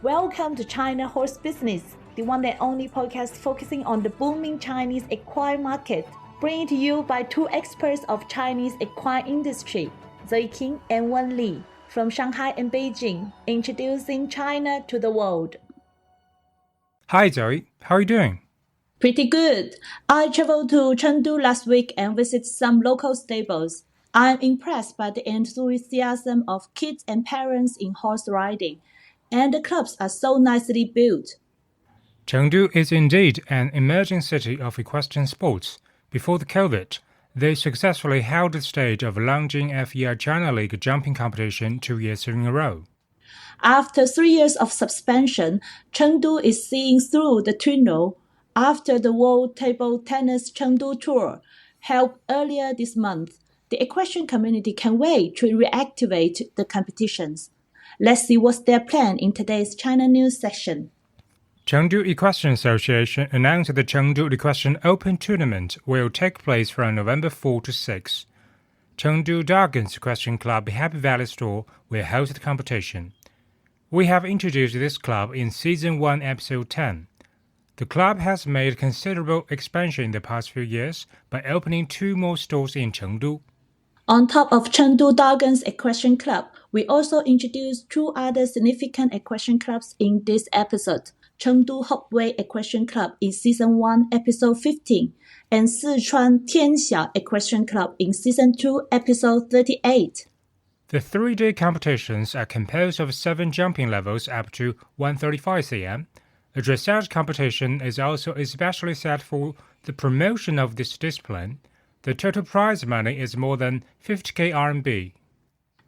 Welcome to China Horse Business, the one and only podcast focusing on the booming Chinese equine market. Bringing to you by two experts of Chinese equine industry, Zoe King and Wen Li, from Shanghai and Beijing, introducing China to the world. Hi Zoe, how are you doing? Pretty good. I traveled to Chengdu last week and visited some local stables. I'm impressed by the enthusiasm of kids and parents in horse riding, and the clubs are so nicely built. Chengdu is indeed an emerging city of equestrian sports. Before the COVID, they successfully held the stage of Longjing FEI China League jumping competition 2 years in a row. After 3 years of suspension, Chengdu is seeing through the tunnel after the World Table Tennis Chengdu Tour held earlier this month. The equestrian community can wait to reactivate the competitions. Let's see what's their plan in today's China News section. Chengdu Equestrian Association announced the Chengdu Equestrian Open Tournament will take place from November 4 to 6. Chengdu Dragons Equestrian Club Happy Valley Store will host the competition. We have introduced this club in Season 1, Episode 10. The club has made considerable expansion in the past few years by opening 2 more stores in Chengdu. On top of Chengdu Dragons Equestrian Club, we also introduced 2 other significant equestrian clubs in this episode. Chengdu Hopeway Equestrian Club in Season 1, Episode 15, and Sichuan Tianxia Equestrian Club in Season 2, Episode 38. The 3-day competitions are composed of 7 jumping levels up to 135 cm. A dressage competition is also especially set for the promotion of this discipline. The total prize money is more than 50k RMB.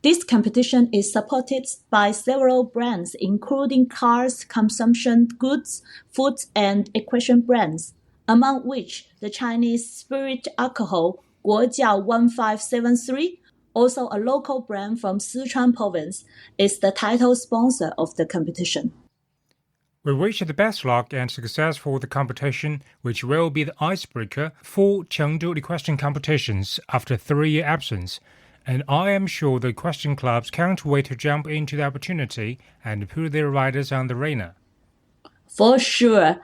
This competition is supported by several brands including cars, consumption goods, foods, and equestrian brands, among which the Chinese spirit alcohol Guojiao 1573, also a local brand from Sichuan province, is the title sponsor of the competition. We wish the best luck and success for the competition, which will be the icebreaker for Chengdu equestrian competitions after 3-year absence. And I am sure the equestrian clubs can't wait to jump into the opportunity and put their riders on the arena. For sure.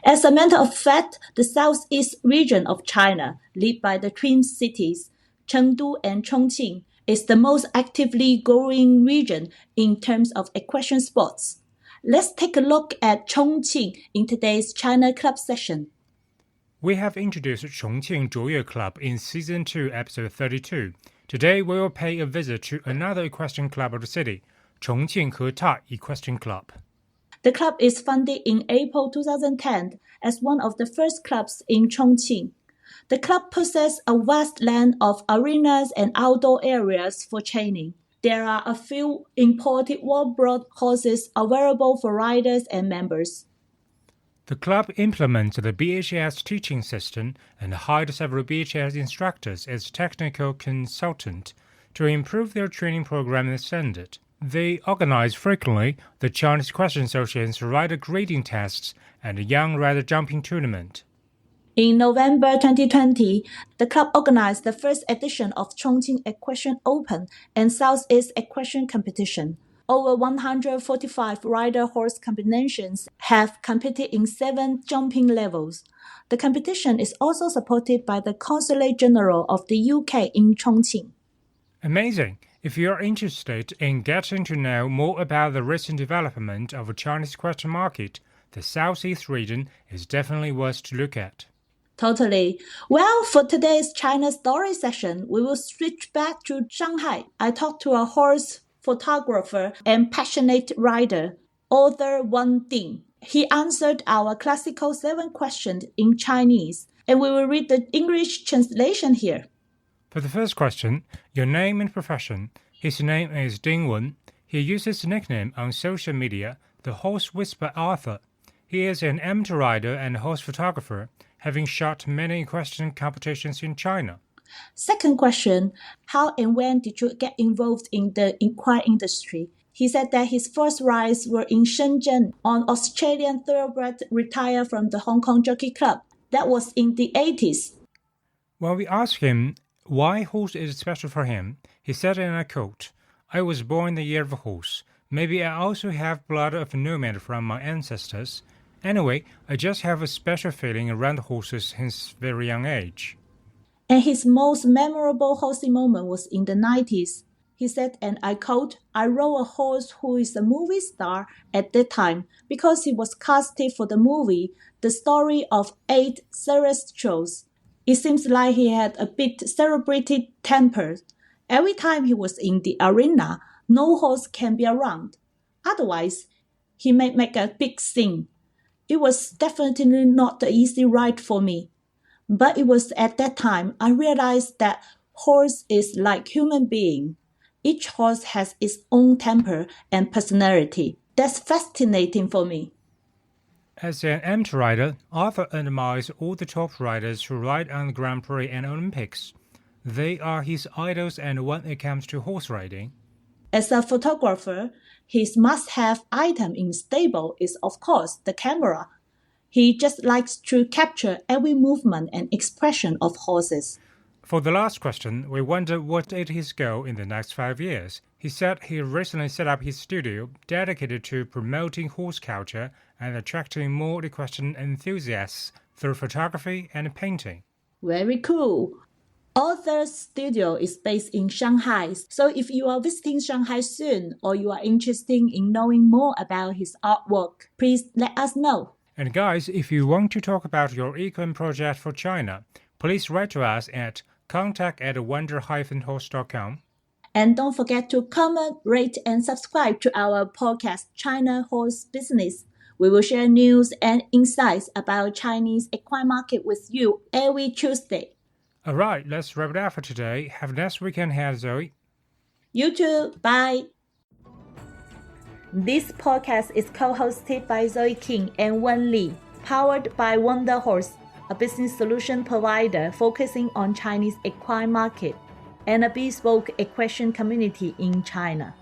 As a matter of fact, the southeast region of China, led by the twin cities, Chengdu and Chongqing, is the most actively growing region in terms of equestrian sports. Let's take a look at Chongqing in today's China Club session. We have introduced Chongqing Zhuoyue Club in Season 2, Episode 32. Today we will pay a visit to another equestrian club of the city, Chongqing Hetai Equestrian Club. The club is founded in April 2010 as one of the first clubs in Chongqing. The club possesses a vast land of arenas and outdoor areas for training. There are a few imported wall-bred horses available for riders and members. The club implements the BHS teaching system and hired several BHS instructors as technical consultants to improve their training program and standard. They organize frequently the Chinese Equestrian Association's rider grading tests and a young rider jumping tournament. In November 2020, the club organized the first edition of Chongqing Equestrian Open and Southeast Equestrian Competition. Over 145 rider-horse combinations have competed in 7 jumping levels. The competition is also supported by the Consulate General of the UK in Chongqing. Amazing! If you are interested in getting to know more about the recent development of the Chinese equestrian market, the Southeast region is definitely worth to look at. Totally. Well, for today's China Story session, we will switch back to Shanghai. I talked to a horse photographer and passionate rider, author Wen Ding. He answered our classical 7 questions in Chinese, and we will read the English translation here. For the first question, your name and profession. His name is Ding Wen. He uses the nickname on social media, the Horse Whisperer Arthur. He is an amateur rider and horse photographer, having shot many equestrian competitions in China. Second question, how and when did you get involved in the equine industry? He said that his first rides were in Shenzhen on Australian thoroughbred retired from the Hong Kong Jockey Club. That was in the 80s. When we asked him why horse is special for him, he said, and I quote, "I was born in the year of a horse. Maybe I also have blood of nomad from my ancestors. Anyway, I just have a special feeling around horses since very young age. And his most memorable horsing moment was in the 90s. He said, and I quote, "I rode a horse who is a movie star at that time because he was casted for the movie The Story of Eight Celestials. It seems like he had a bit celebrated temper. Every time he was in the arena, no horse can be around. Otherwise, he may make a big scene. It was definitely not the easy ride for me. But it was at that time I realized that horse is like human being. Each horse has its own temper and personality. That's fascinating for me." As an amateur rider, Arthur admires all the top riders who ride on the Grand Prix and Olympics. They are his idols, and when it comes to horse riding, As a photographer, his must-have item in stable is of course the camera. He just likes to capture every movement and expression of horses. For the last question, we wonder what is his goal in the next 5 years. He said he recently set up his studio dedicated to promoting horse culture and attracting more equestrian enthusiasts through photography and painting. Very cool. Arthur's studio is based in Shanghai, so if you are visiting Shanghai soon or you are interested in knowing more about his artwork, please let us know. And guys, if you want to talk about your equine project for China, please write to us at contact@wonder-horse.com. And don't forget to comment, rate, and subscribe to our podcast, China Horse Business. We will share news and insights about Chinese equine market with you every Tuesday. Alright, let's wrap it up for today. Have a nice weekend ahead, Zoe. You too. Bye. This podcast is co-hosted by Zoe King and Wen Li, powered by Wonder Horse, a business solution provider focusing on Chinese equine market and a bespoke equestrian community in China.